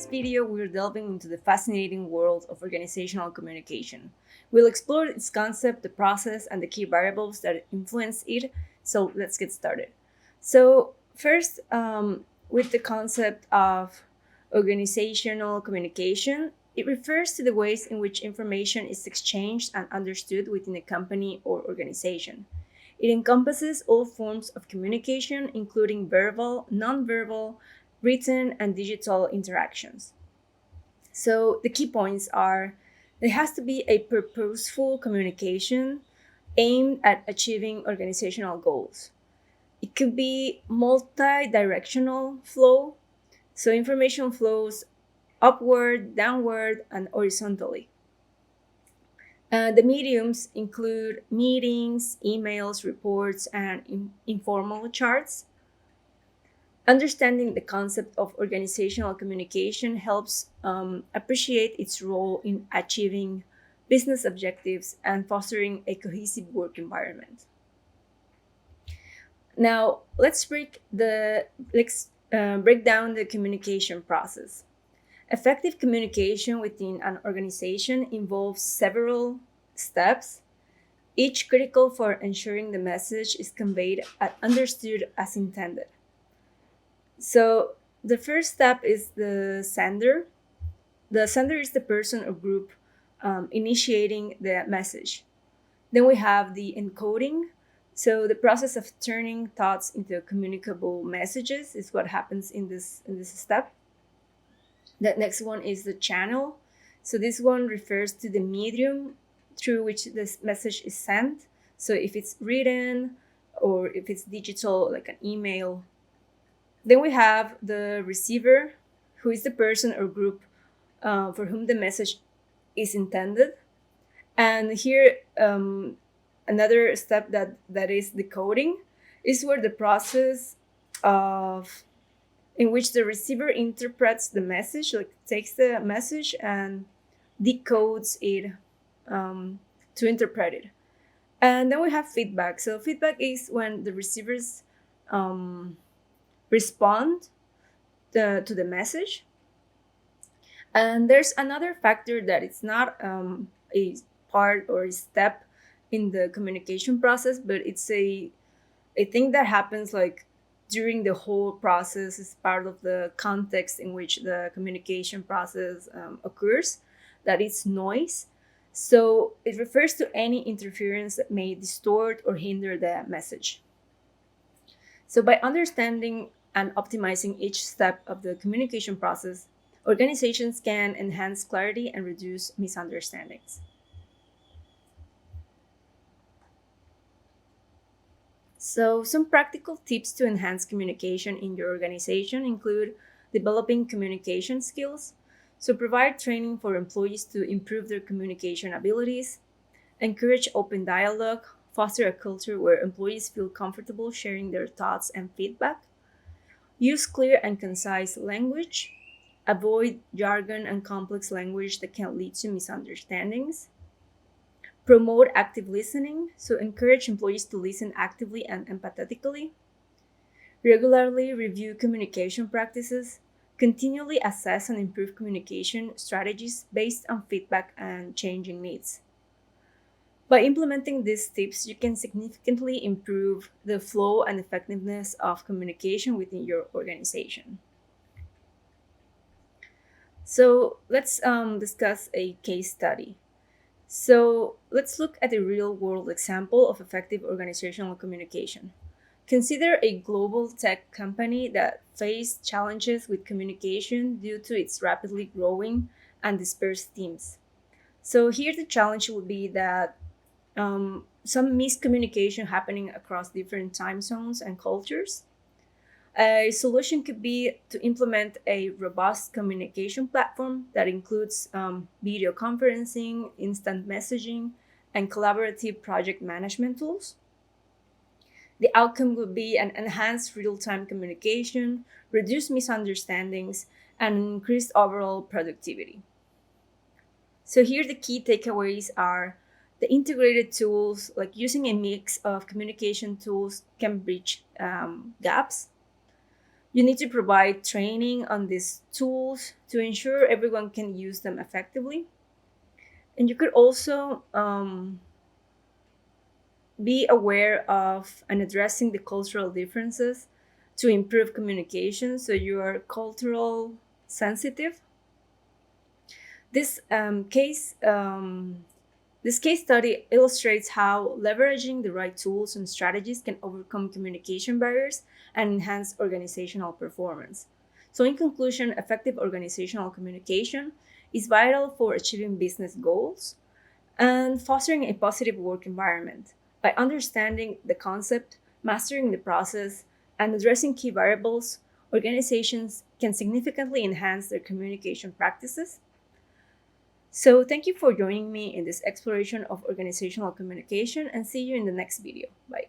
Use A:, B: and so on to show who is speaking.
A: this video, we're delving into the fascinating world of organizational communication. We'll explore its concept, the process, and the key variables that influence it. So let's get started. So, first, with the concept of organizational communication, it refers to the ways in which information is exchanged and understood within a company or organization. It encompasses all forms of communication, including verbal, nonverbal, written, and digital interactions. So the key points are there has to be a purposeful communication aimed at achieving organizational goals. It could be multi directional flow, so information flows upward, downward, and horizontally. The mediums include meetings, emails, reports, and informal charts. Understanding the concept of organizational communication helps appreciate its role in achieving business objectives and fostering a cohesive work environment. Now, let's break down the communication process. Effective communication within an organization involves several steps, each critical for ensuring the message is conveyed and understood as intended. So the first step is the sender. The sender is the person or group initiating the message. Then we have the encoding. So the process of turning thoughts into communicable messages is what happens in this step. The next one is the channel. So this one refers to the medium through which this message is sent. So if it's written or if it's digital, like an email. Then we have the receiver, who is the person or group for whom the message is intended. And here, another step that is decoding is where the process of in which the receiver interprets the message, like takes the message and decodes it to interpret it. And then we have feedback. So feedback is when the receivers respond to the message. And there's another factor that it's not a part or a step in the communication process, but it's a thing that happens like during the whole process. Is part of the context in which the communication process occurs, that is noise. So it refers to any interference that may distort or hinder the message. So by understanding and optimizing each step of the communication process, organizations can enhance clarity and reduce misunderstandings. So, some practical tips to enhance communication in your organization include developing communication skills. So, provide training for employees to improve their communication abilities, encourage open dialogue, foster a culture where employees feel comfortable sharing their thoughts and feedback, use clear and concise language, avoid jargon and complex language that can lead to misunderstandings. Promote active listening, so encourage employees to listen actively and empathetically. Regularly review communication practices. Continually assess and improve communication strategies based on feedback and changing needs. By implementing these tips, you can significantly improve the flow and effectiveness of communication within your organization. So let's discuss a case study. So let's look at a real world example of effective organizational communication. Consider a global tech company that faced challenges with communication due to its rapidly growing and dispersed teams. So here the challenge would be that some miscommunication happening across different time zones and cultures. A solution could be to implement a robust communication platform that includes video conferencing, instant messaging, and collaborative project management tools. The outcome would be an enhanced real time communication, reduced misunderstandings, and increased overall productivity. So, here the key takeaways are the integrated tools, like using a mix of communication tools, can bridge gaps. You need to provide training on these tools to ensure everyone can use them effectively. And you could also be aware of and addressing the cultural differences to improve communication, so you are cultural sensitive. This this case study illustrates how leveraging the right tools and strategies can overcome communication barriers and enhance organizational performance. So, in conclusion, effective organizational communication is vital for achieving business goals and fostering a positive work environment. By understanding the concept, mastering the process, and addressing key variables, organizations can significantly enhance their communication practices. So, thank you for joining me in this exploration of organizational communication, and see you in the next video. Bye.